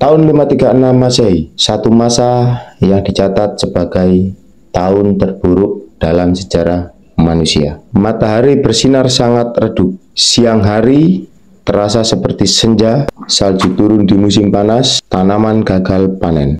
Tahun 536 Masehi, satu masa yang dicatat sebagai tahun terburuk dalam sejarah manusia. Matahari bersinar sangat redup, siang hari terasa seperti senja, salju turun di musim panas, tanaman gagal panen.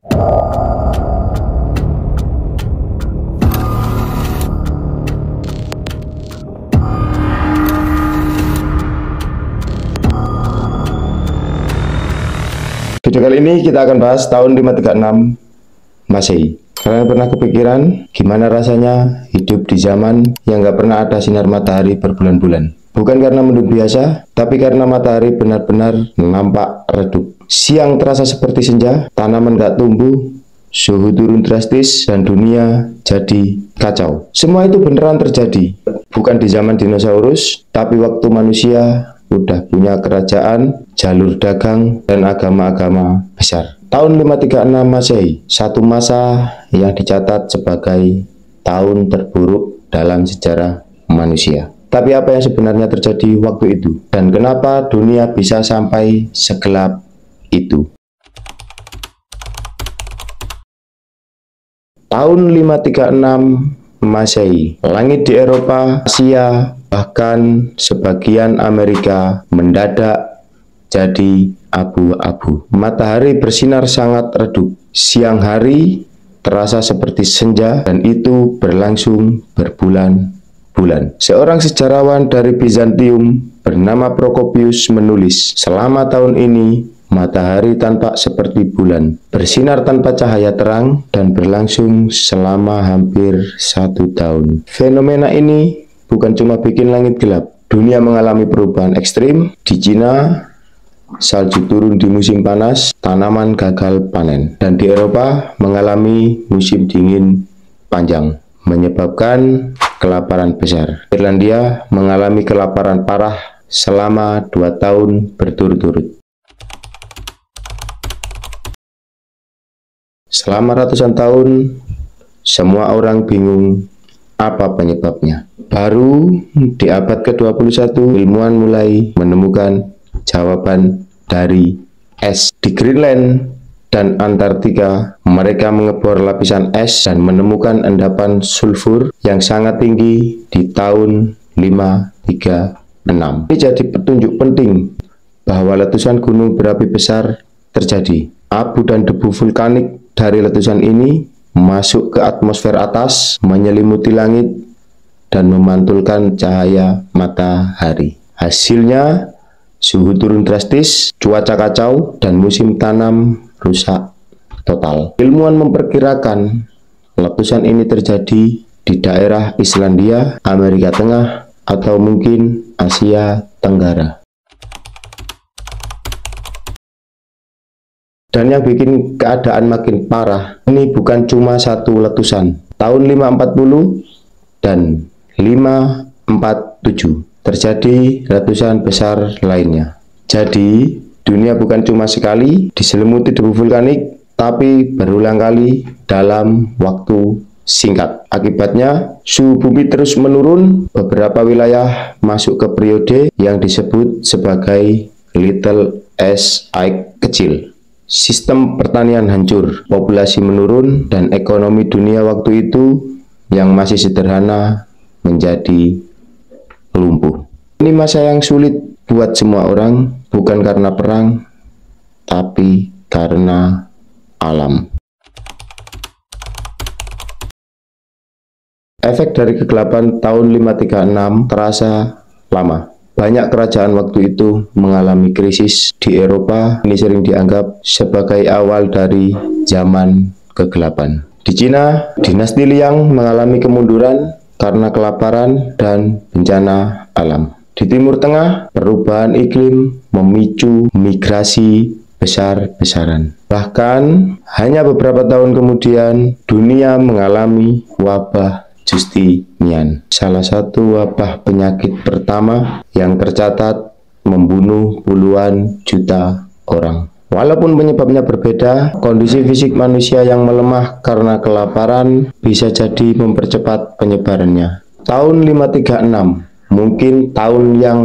Video kali ini kita akan bahas tahun 536 Masehi. Kalian pernah kepikiran gimana rasanya hidup di zaman yang gak pernah ada sinar matahari berbulan-bulan? Bukan karena mendung biasa, tapi karena matahari benar-benar nampak redup. Siang terasa seperti senja, tanaman gak tumbuh, suhu turun drastis, dan dunia jadi kacau. Semua itu beneran terjadi. Bukan di zaman dinosaurus, tapi waktu manusia udah punya kerajaan, jalur dagang, dan agama-agama besar. Tahun 536 Masehi, satu masa yang dicatat sebagai tahun terburuk dalam sejarah manusia. Tapi apa yang sebenarnya terjadi waktu itu? Dan kenapa dunia bisa sampai segelap itu? Tahun 536 Masehi, langit di Eropa, Asia, bahkan sebagian Amerika mendadak jadi abu-abu. Matahari bersinar sangat redup, siang hari terasa seperti senja, dan itu berlangsung berbulan-bulan. Seorang sejarawan dari Bizantium bernama Prokopius menulis, selama tahun ini matahari tampak seperti bulan, bersinar tanpa cahaya terang dan berlangsung selama hampir 1 tahun. Fenomena ini bukan cuma bikin langit gelap, dunia mengalami perubahan ekstrim. Di Cina, salju turun di musim panas, tanaman gagal panen. Dan di Eropa mengalami musim dingin panjang, menyebabkan kelaparan besar. Irlandia mengalami kelaparan parah selama 2 tahun berturut-turut. Selama ratusan tahun, semua orang bingung apa penyebabnya. Baru di abad ke-21, ilmuwan mulai menemukan jawaban dari es. Di Greenland dan Antartika, mereka mengebor lapisan es dan menemukan endapan sulfur yang sangat tinggi di tahun 536. Ini jadi petunjuk penting bahwa letusan gunung berapi besar terjadi. Abu dan debu vulkanik dari letusan ini masuk ke atmosfer atas, menyelimuti langit, dan memantulkan cahaya matahari. Hasilnya, suhu turun drastis, cuaca kacau, dan musim tanam rusak total. Ilmuwan memperkirakan letusan ini terjadi di daerah Islandia, Amerika Tengah, atau mungkin Asia Tenggara. Dan yang bikin keadaan makin parah, ini bukan cuma satu letusan. Tahun 540 dan 547 terjadi letusan besar lainnya. Jadi, dunia bukan cuma sekali diselimuti debu vulkanik, tapi berulang kali dalam waktu singkat. Akibatnya, suhu bumi terus menurun. Beberapa wilayah masuk ke periode yang disebut sebagai Little Ice Age kecil. Sistem pertanian hancur, populasi menurun, dan ekonomi dunia waktu itu yang masih sederhana menjadi lumpuh. Ini masa yang sulit buat semua orang, bukan karena perang, tapi karena alam. Efek dari kegelapan tahun 536 terasa lama. Banyak kerajaan waktu itu mengalami krisis. Di Eropa, ini sering dianggap sebagai awal dari zaman kegelapan. Di Cina, dinasti Liang mengalami kemunduran karena kelaparan dan bencana alam. Di Timur Tengah, perubahan iklim memicu migrasi besar-besaran. Bahkan, hanya beberapa tahun kemudian, dunia mengalami wabah Justinian, salah satu wabah penyakit pertama yang tercatat membunuh puluhan juta orang. Walaupun penyebabnya berbeda, kondisi fisik manusia yang melemah karena kelaparan bisa jadi mempercepat penyebarannya. Tahun 536, mungkin tahun yang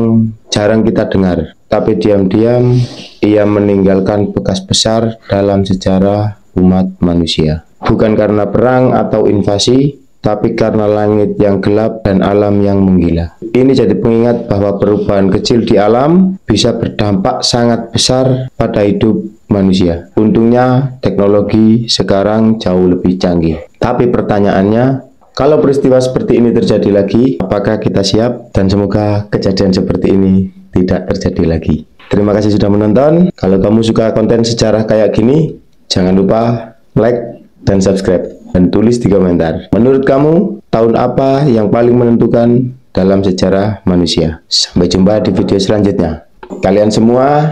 jarang kita dengar. tapi diam-diam ia meninggalkan bekas besar dalam sejarah umat manusia. Bukan karena perang atau invasi, tapi karena langit yang gelap dan alam yang menggila. Ini jadi pengingat bahwa perubahan kecil di alam bisa berdampak sangat besar pada hidup manusia. Untungnya teknologi sekarang jauh lebih canggih. Tapi pertanyaannya, kalau peristiwa seperti ini terjadi lagi, apakah kita siap? Dan semoga kejadian seperti ini tidak terjadi lagi. Terima kasih sudah menonton. Kalau kamu suka konten sejarah kayak gini, jangan lupa like dan subscribe, dan tulis di komentar, menurut kamu tahun apa yang paling menentukan dalam sejarah manusia. Sampai jumpa di video selanjutnya. Kalian semua